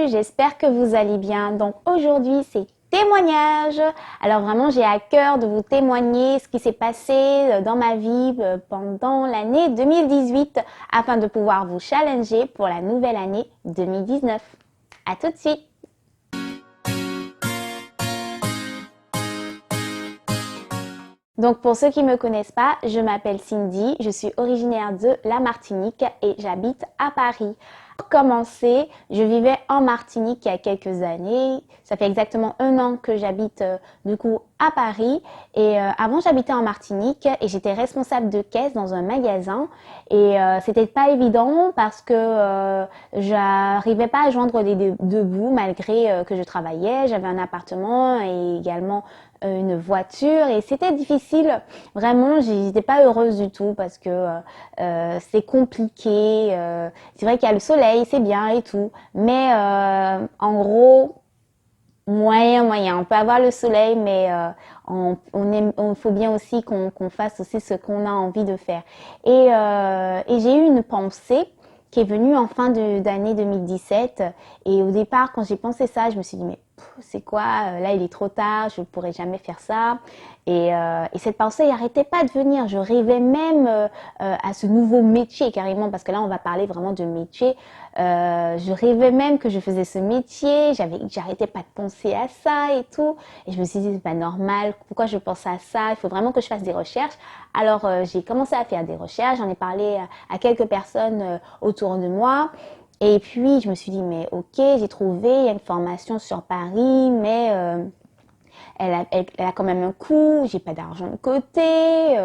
Salut, j'espère que vous allez bien. Donc aujourd'hui, c'est témoignage. Alors vraiment, j'ai à cœur de vous témoigner ce qui s'est passé dans ma vie pendant l'année 2018 afin de pouvoir vous challenger pour la nouvelle année 2019. À tout de suite. Donc pour ceux qui ne me connaissent pas, je m'appelle Cindy, je suis originaire de la Martinique et j'habite à Paris. Pour commencer, je vivais en Martinique il y a quelques années. Ça fait exactement 1 an que j'habite du coup à Paris. Et avant, j'habitais en Martinique et j'étais responsable de caisse dans un magasin. Et c'était pas évident parce que j'arrivais pas à joindre les deux bouts malgré que je travaillais. J'avais un appartement et également une voiture et c'était difficile. Vraiment, j'étais pas heureuse du tout parce que c'est compliqué. C'est vrai qu'il y a le soleil, c'est bien et tout, mais en gros, moyen. On peut avoir le soleil, mais on faut bien aussi qu'on fasse aussi ce qu'on a envie de faire. Et j'ai eu une pensée qui est venue en fin d'année 2017. Et au départ, quand j'ai pensé ça, je me suis dit, mais c'est quoi, là il est trop tard, je ne pourrai jamais faire ça. Et cette pensée n'arrêtait pas de venir. Je rêvais même à ce nouveau métier carrément, parce que là on va parler vraiment de métier. Je rêvais même que je faisais ce métier, j'arrêtais pas de penser à ça et tout. Et je me suis dit, c'est pas normal, pourquoi je pense à ça, il faut vraiment que je fasse des recherches. Alors j'ai commencé à faire des recherches, j'en ai parlé à quelques personnes autour de moi. Et puis, je me suis dit, mais ok, j'ai trouvé, il y a une formation sur Paris, mais elle a quand même un coût, j'ai pas d'argent de côté,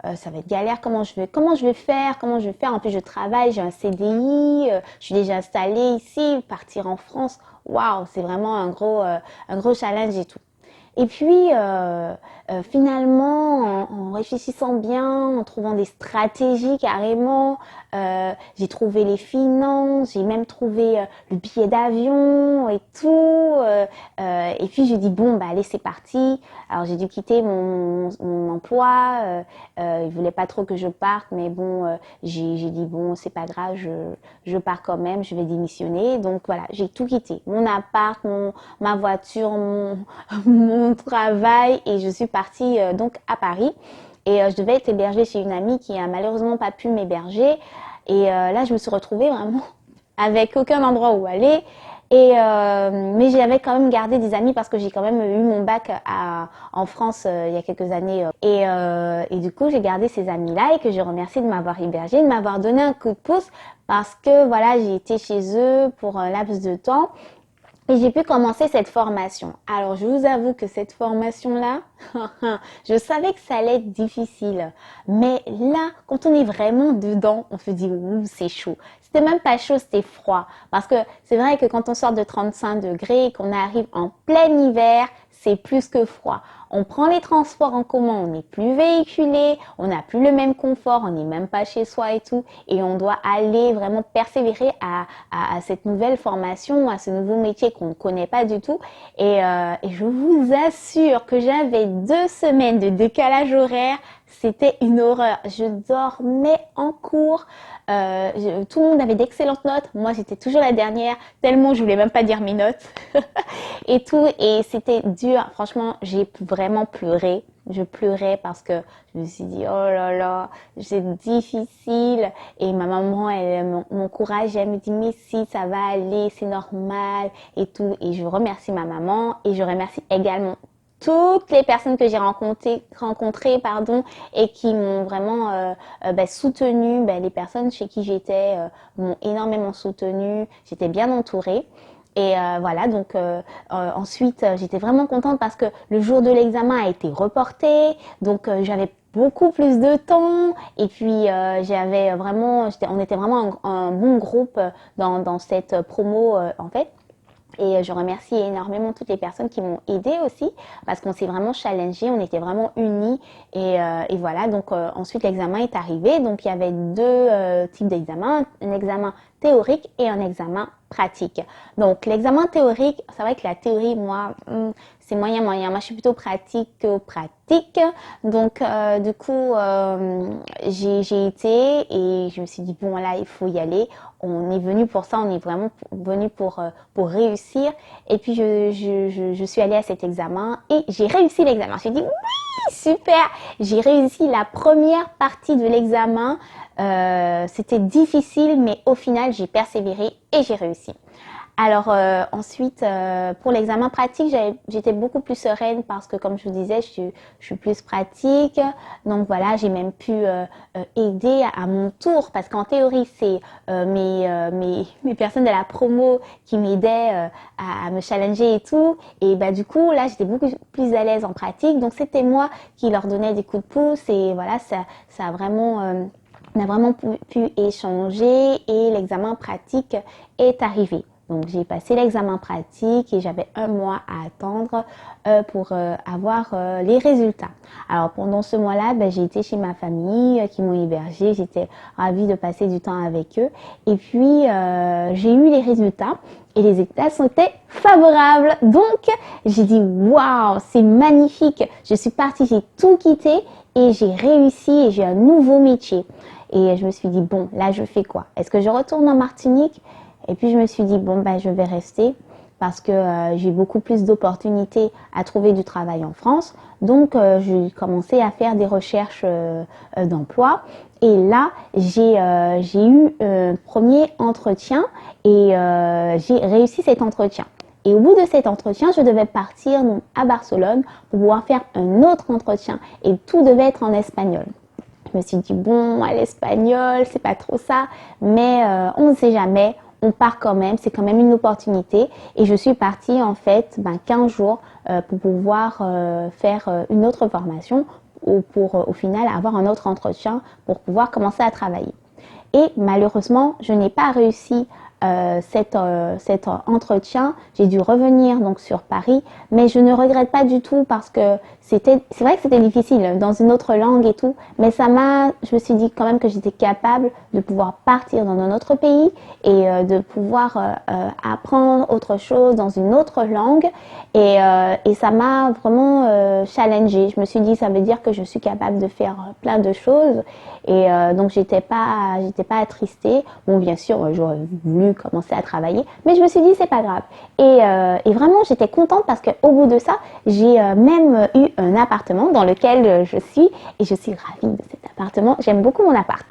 ça va être galère, comment je vais faire. En plus, je travaille, j'ai un CDI, je suis déjà installée ici, partir en France, waouh, c'est vraiment un gros challenge et tout. Et puis, finalement, en réfléchissant bien, en trouvant des stratégies carrément, j'ai trouvé les finances, j'ai même trouvé le billet d'avion et tout. Et puis, j'ai dit, bon, bah allez, c'est parti. Alors, j'ai dû quitter mon emploi. Il voulait pas trop que je parte, mais bon, j'ai dit, bon, c'est pas grave, je pars quand même, je vais démissionner. Donc, voilà, j'ai tout quitté. Mon appart, ma voiture, mon travail et je suis partie donc à Paris et je devais être hébergée chez une amie qui a malheureusement pas pu m'héberger et là je me suis retrouvée vraiment avec aucun endroit où aller et mais j'avais quand même gardé des amis parce que j'ai quand même eu mon bac en France il y a quelques années et du coup j'ai gardé ces amis là et que je remercie de m'avoir hébergée, de m'avoir donné un coup de pouce parce que voilà j'ai été chez eux pour un laps de temps. Et j'ai pu commencer cette formation. Alors, je vous avoue que cette formation-là, je savais que ça allait être difficile. Mais là, quand on est vraiment dedans, on se dit, ouh, c'est chaud. C'était même pas chaud, c'était froid. Parce que c'est vrai que quand on sort de 35 degrés et qu'on arrive en plein hiver, c'est plus que froid. On prend les transports en commun, on n'est plus véhiculé, on n'a plus le même confort, on n'est même pas chez soi et tout. Et on doit aller vraiment persévérer à cette nouvelle formation, à ce nouveau métier qu'on ne connaît pas du tout. Et je vous assure que j'avais 2 semaines de décalage horaire. C'était une horreur. Je dormais en cours. Tout le monde avait d'excellentes notes. Moi, j'étais toujours la dernière, tellement je voulais même pas dire mes notes et tout. Et c'était dur. Franchement, j'ai vraiment pleuré. Je pleurais parce que je me suis dit, oh là là, c'est difficile. Et ma maman, elle m'encourage, elle me dit, mais si, ça va aller, c'est normal et tout. Et je remercie ma maman et je remercie également toutes les personnes que j'ai rencontrées et qui m'ont vraiment soutenue. Les personnes chez qui j'étais m'ont énormément soutenue. J'étais bien entourée. Et voilà, donc ensuite, j'étais vraiment contente parce que le jour de l'examen a été reporté. Donc, j'avais beaucoup plus de temps. Et puis, on était vraiment un bon groupe dans cette promo, en fait. Et je remercie énormément toutes les personnes qui m'ont aidée aussi parce qu'on s'est vraiment challengé, on était vraiment unis et voilà. Donc ensuite l'examen est arrivé. Donc il y avait 2 types d'examens, un examen théorique et un examen pratique. Donc l'examen théorique, c'est vrai que la théorie, moi, c'est moyen moyen. Moi, je suis plutôt pratique que pratique. Donc, du coup, j'ai été et je me suis dit bon là, il faut y aller. On est venu pour ça, on est vraiment venu pour réussir. Et puis, je suis allée à cet examen et j'ai réussi l'examen. Je me suis dit oui, super. J'ai réussi la première partie de l'examen. C'était difficile, mais au final, j'ai persévéré et j'ai réussi. Alors ensuite, pour l'examen pratique, j'étais beaucoup plus sereine parce que, comme je vous disais, je suis plus pratique. Donc voilà, j'ai même pu aider à mon tour parce qu'en théorie, c'est mes personnes de la promo qui m'aidaient à me challenger et tout. Et bah du coup, là, j'étais beaucoup plus à l'aise en pratique. Donc c'était moi qui leur donnais des coups de pouce et voilà, ça a vraiment on a vraiment pu échanger et l'examen pratique est arrivé. Donc, j'ai passé l'examen pratique et j'avais un mois à attendre pour avoir les résultats. Alors, pendant ce mois-là, j'ai été chez ma famille qui m'ont hébergée. J'étais ravie de passer du temps avec eux. Et puis, j'ai eu les résultats et les résultats étaient favorables. Donc, j'ai dit, waouh, c'est magnifique. Je suis partie, j'ai tout quitté et j'ai réussi et j'ai un nouveau métier. Et je me suis dit, bon, là, je fais quoi? Est-ce que je retourne en Martinique? Et puis, je me suis dit, bon, je vais rester parce que j'ai beaucoup plus d'opportunités à trouver du travail en France. Donc, j'ai commencé à faire des recherches d'emploi. Et là, j'ai eu un premier entretien et j'ai réussi cet entretien. Et au bout de cet entretien, je devais partir donc, à Barcelone pour pouvoir faire un autre entretien. Et tout devait être en espagnol. Je me suis dit, bon, à l'espagnol, c'est pas trop ça, mais on ne sait jamais, on part quand même, c'est quand même une opportunité. Et je suis partie en fait 15 jours pour pouvoir faire une autre formation ou pour au final avoir un autre entretien pour pouvoir commencer à travailler. Et malheureusement, je n'ai pas réussi cet entretien. J'ai dû revenir donc sur Paris, mais je ne regrette pas du tout parce que c'est vrai que c'était difficile dans une autre langue et tout, mais je me suis dit quand même que j'étais capable de pouvoir partir dans un autre pays et de pouvoir apprendre autre chose dans une autre langue et ça m'a vraiment challengée. Je me suis dit ça veut dire que je suis capable de faire plein de choses et donc j'étais pas attristée. Bon bien sûr j'aurais voulu commencer à travailler, mais je me suis dit c'est pas grave et vraiment j'étais contente parce que au bout de ça j'ai même eu un appartement dans lequel je suis et je suis ravie de cet appartement. J'aime beaucoup mon appart.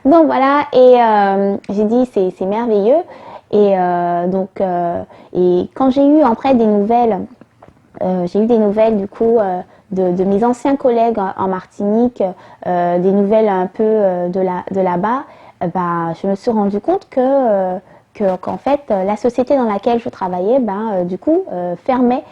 Donc voilà et j'ai dit c'est merveilleux et et quand j'ai eu après des nouvelles du coup de mes anciens collègues en Martinique, des nouvelles un peu de là-bas, je me suis rendu compte qu'en fait la société dans laquelle je travaillais du coup fermait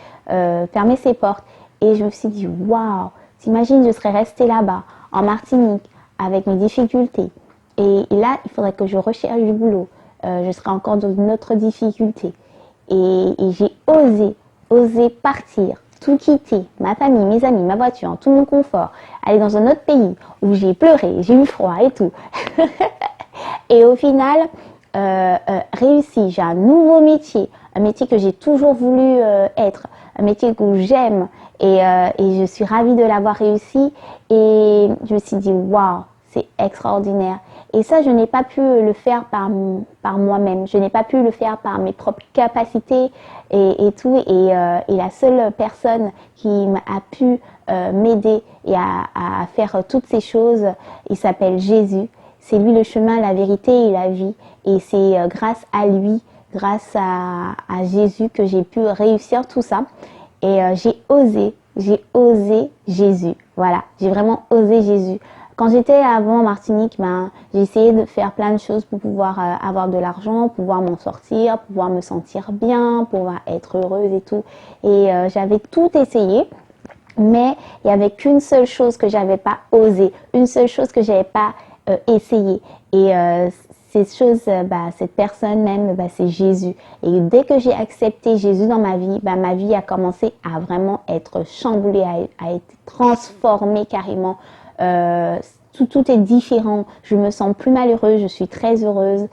ses portes. Et je me suis dit, waouh, t'imagines, je serais restée là-bas, en Martinique, avec mes difficultés. Et là, il faudrait que je recherche du boulot. Je serais encore dans une autre difficulté. Et j'ai osé partir, tout quitter, ma famille, mes amis, ma voiture, tout mon confort, aller dans un autre pays où j'ai pleuré, j'ai eu froid et tout. Et au final, réussi, j'ai un nouveau métier, un métier que j'ai toujours voulu être, un métier que j'aime et je suis ravie de l'avoir réussi et je me suis dit waouh, c'est extraordinaire. Et ça, je n'ai pas pu le faire par moi-même, je n'ai pas pu le faire par mes propres capacités et tout et la seule personne qui a pu m'aider et à faire toutes ces choses, il s'appelle Jésus. C'est lui le chemin, la vérité et la vie. Et c'est grâce à lui, grâce à Jésus que j'ai pu réussir tout ça. Et j'ai osé Jésus. Voilà, j'ai vraiment osé Jésus. Quand j'étais avant en Martinique, j'ai essayé de faire plein de choses pour pouvoir avoir de l'argent, pouvoir m'en sortir, pouvoir me sentir bien, pouvoir être heureuse et tout. Et j'avais tout essayé. Mais il n'y avait qu'une seule chose que j'avais pas osé, une seule chose que j'avais pas essayé. Et cette chose, cette personne même, c'est Jésus. Et dès que j'ai accepté Jésus dans ma vie a commencé à vraiment être chamboulée, à être transformée carrément. tout est différent. Je me sens plus malheureuse, je suis très heureuse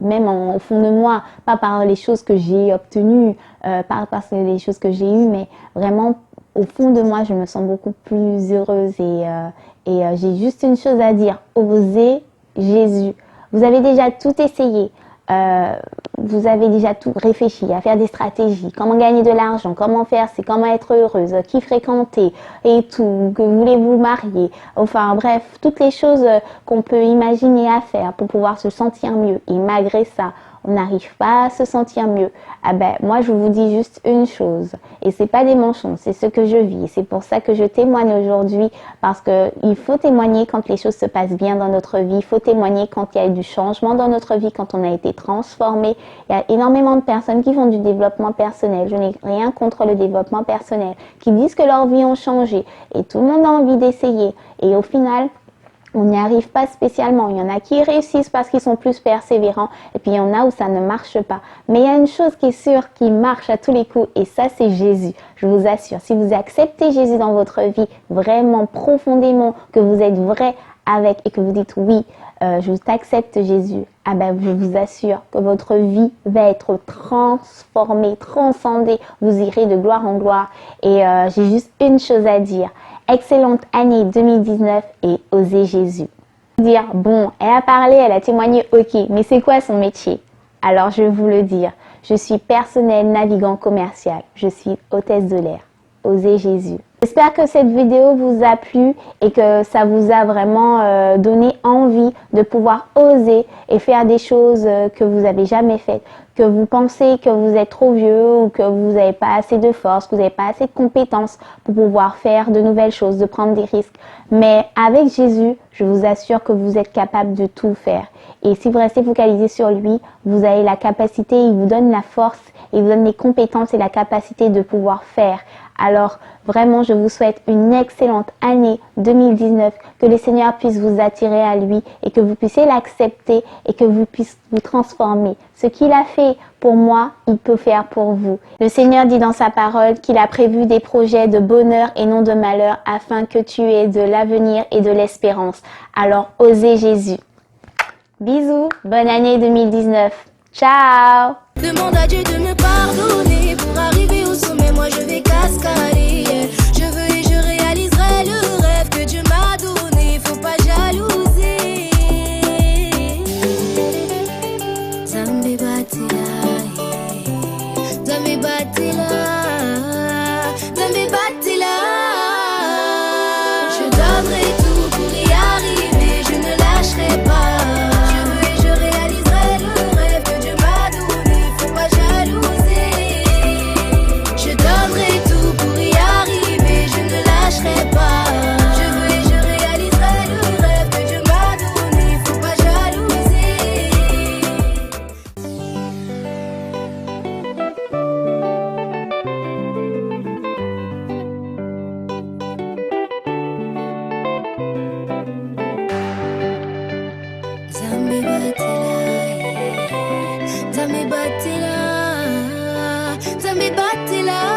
même au fond de moi, pas par les choses que j'ai obtenues, pas par les choses que j'ai eues, mais vraiment au fond de moi, je me sens beaucoup plus heureuse et j'ai juste une chose à dire, osez Jésus. Vous avez déjà tout essayé. Vous avez déjà tout réfléchi à faire des stratégies, comment gagner de l'argent, comment faire, c'est comment être heureuse, qui fréquenter et tout, que voulez-vous marier, enfin bref, toutes les choses qu'on peut imaginer à faire pour pouvoir se sentir mieux. Et malgré ça, on n'arrive pas à se sentir mieux. Ah ben, moi, je vous dis juste une chose. Et c'est pas des mensonges, c'est ce que je vis. C'est pour ça que je témoigne aujourd'hui, parce que il faut témoigner quand les choses se passent bien dans notre vie. Il faut témoigner quand il y a eu du changement dans notre vie, quand on a été transformé. Il y a énormément de personnes qui font du développement personnel. Je n'ai rien contre le développement personnel, qui disent que leur vie ont changé. Et tout le monde a envie d'essayer. Et au final, on n'y arrive pas spécialement. Il y en a qui réussissent parce qu'ils sont plus persévérants et puis il y en a où ça ne marche pas. Mais il y a une chose qui est sûre, qui marche à tous les coups et ça c'est Jésus. Je vous assure, si vous acceptez Jésus dans votre vie vraiment profondément, que vous êtes vrai avec et que vous dites oui, je t'accepte Jésus, ah ben je vous assure que votre vie va être transformée, transcendée. Vous irez de gloire en gloire et j'ai juste une chose à dire. Excellente année 2019 et osez Jésus. Dire, bon, elle a parlé, elle a témoigné, ok, mais c'est quoi son métier? Alors je vais vous le dire, je suis personnel navigant commercial, je suis hôtesse de l'air. Osez Jésus. J'espère que cette vidéo vous a plu et que ça vous a vraiment donné envie de pouvoir oser et faire des choses que vous n'avez jamais faites, que vous pensez que vous êtes trop vieux ou que vous n'avez pas assez de force, que vous n'avez pas assez de compétences pour pouvoir faire de nouvelles choses, de prendre des risques. Mais avec Jésus, je vous assure que vous êtes capable de tout faire. Et si vous restez focalisé sur lui, vous avez la capacité, il vous donne la force, il vous donne les compétences et la capacité de pouvoir faire. Alors vraiment, je vous souhaite une excellente année 2019, que le Seigneur puisse vous attirer à lui et que vous puissiez l'accepter et que vous puissiez vous transformer. Ce qu'il a fait pour moi, il peut faire pour vous. Le Seigneur dit dans sa parole qu'il a prévu des projets de bonheur et non de malheur afin que tu aies de l'avenir et de l'espérance. Alors, osez Jésus. Bisous, bonne année 2019. Ciao! Demande à Dieu de me pardonner. Pour arriver au sommet, moi je vais cascader. Je veux et je réaliserai le rêve que Dieu m'a donné. Faut pas jalouser. Zambe batila, Zambe batila, Zambe batila. Je donnerai tout pour y arriver. Je ne lâcherai pas. Zambe batila, Zambe batila.